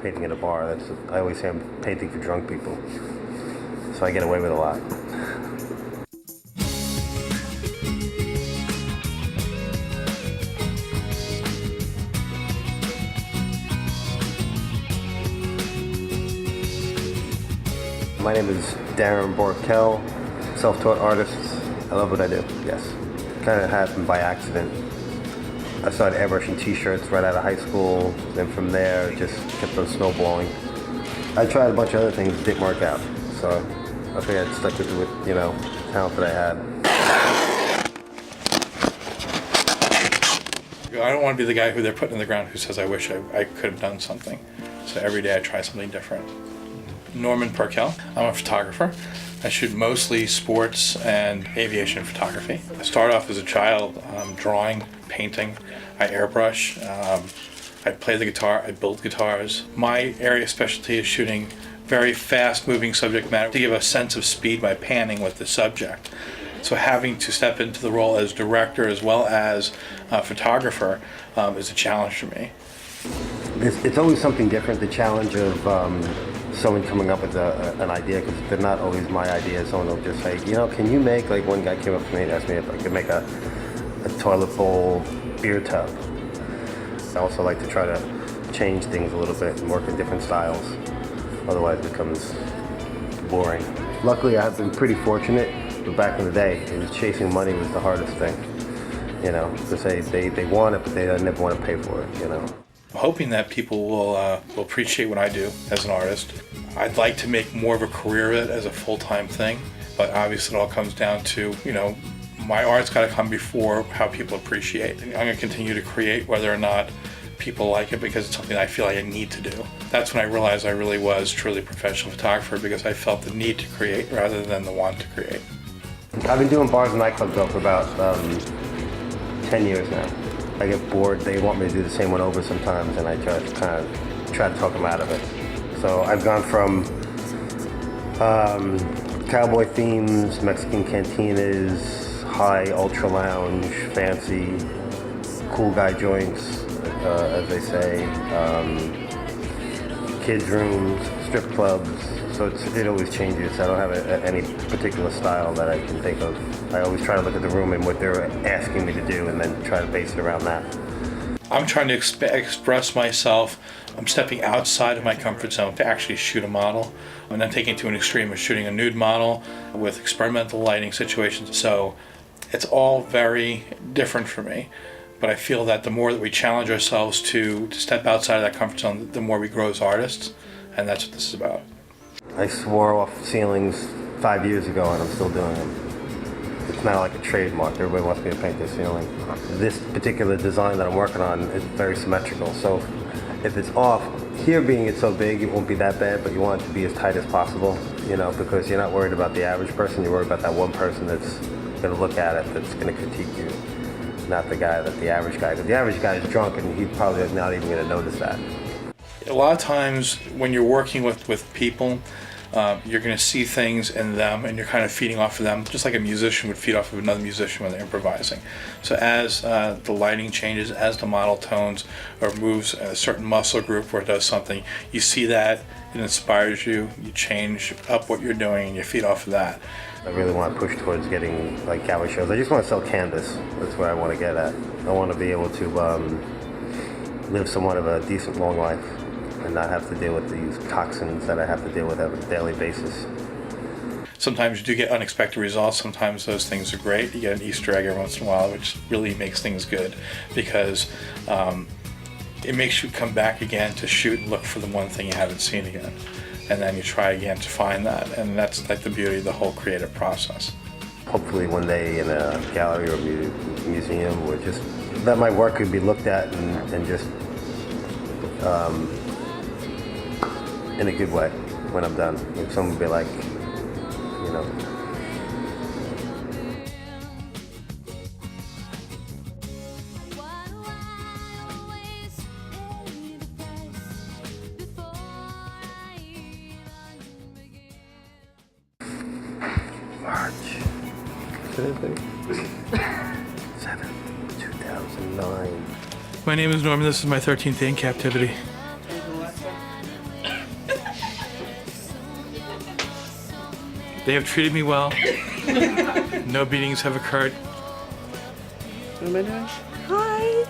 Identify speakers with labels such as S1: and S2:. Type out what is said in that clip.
S1: painting at a bar. I always say I'm painting for drunk people, so I get away with a lot. My name is dMworks, self-taught artist. I love what I do, yes. Kind of happened by accident. I started airbrushing t-shirts right out of high school, then from there just kept on snowballing. I tried a bunch of other things, it didn't work out, so I figured I'd stick with the, talent that I had.
S2: I don't want to be the guy who they're putting in the ground who says, I wish I could have done something. So every day I try something different. Norman Perkel. I'm a photographer. I shoot mostly sports and aviation photography. I started off as a child drawing, painting. I airbrush. I play the guitar. I build guitars. My area of specialty is shooting very fast-moving subject matter to give a sense of speed by panning with the subject. So having to step into the role as director as well as photographer is a challenge for me.
S1: It's always something different, the challenge of someone coming up with an idea, because they're not always my ideas. Someone will just say, can you make, like one guy came up to me and asked me if I could make a toilet bowl beer tub. I also like to try to change things a little bit and work in different styles. Otherwise it becomes boring. Luckily I have been pretty fortunate, but back in the day, it was chasing money was the hardest thing. Because they want it, but they never want to pay for it,
S2: I'm hoping that people will appreciate what I do as an artist. I'd like to make more of a career of it as a full-time thing, but obviously it all comes down to, my art's got to come before how people appreciate. And I'm going to continue to create whether or not people like it, because it's something I feel like I need to do. That's when I realized I really was truly a professional photographer, because I felt the need to create rather than the want to create.
S1: I've been doing bars and nightclubs though for about 10 years now. I get bored, they want me to do the same one over sometimes, and I just kind of try to talk them out of it. So I've gone from cowboy themes, Mexican cantinas, high ultra lounge, fancy, cool guy joints, as they say, kids rooms, strip clubs. So it always changes. I don't have any particular style that I can think of. I always try to look at the room and what they're asking me to do, and then try to base it around that.
S2: I'm trying to express myself. I'm stepping outside of my comfort zone to actually shoot a model. And then taking it to an extreme of shooting a nude model with experimental lighting situations. So it's all very different for me. But I feel that the more that we challenge ourselves to step outside of that comfort zone, the more we grow as artists. And that's what this is about.
S1: I swore off ceilings 5 years ago, and I'm still doing them. It's now like a trademark. Everybody wants me to paint their ceiling. This particular design that I'm working on is very symmetrical. So if it's off, here being it so big, it won't be that bad, but you want it to be as tight as possible, because you're not worried about the average person. You're worried about that one person that's going to look at it, that's going to critique you, not the average guy. Because the average guy is drunk, and he's probably not even going to notice that.
S2: A lot of times when you're working with people, you're going to see things in them, and you're kind of feeding off of them, just like a musician would feed off of another musician when they're improvising. So as the lighting changes, as the model tones or moves a certain muscle group or it does something, you see that, it inspires you, you change up what you're doing, and you feed off of that.
S1: I really want to push towards getting like gallery shows. I just want to sell canvas. That's where I want to get at. I want to be able to live somewhat of a decent long life and not have to deal with these toxins that I have to deal with on a daily basis.
S2: Sometimes you do get unexpected results. Sometimes those things are great. You get an Easter egg every once in a while, which really makes things good, because it makes you come back again to shoot and look for the one thing you haven't seen again. And then you try again to find that. And that's like the beauty of the whole creative process. Hopefully
S1: one day in a gallery or museum, or just that my work could be looked at and just in a good way when I'm done. If someone would be like, March 7, 2009.
S2: My name is Norman. This is my 13th day in captivity. They have treated me well. No beatings have occurred.
S3: What am I doing? Hi.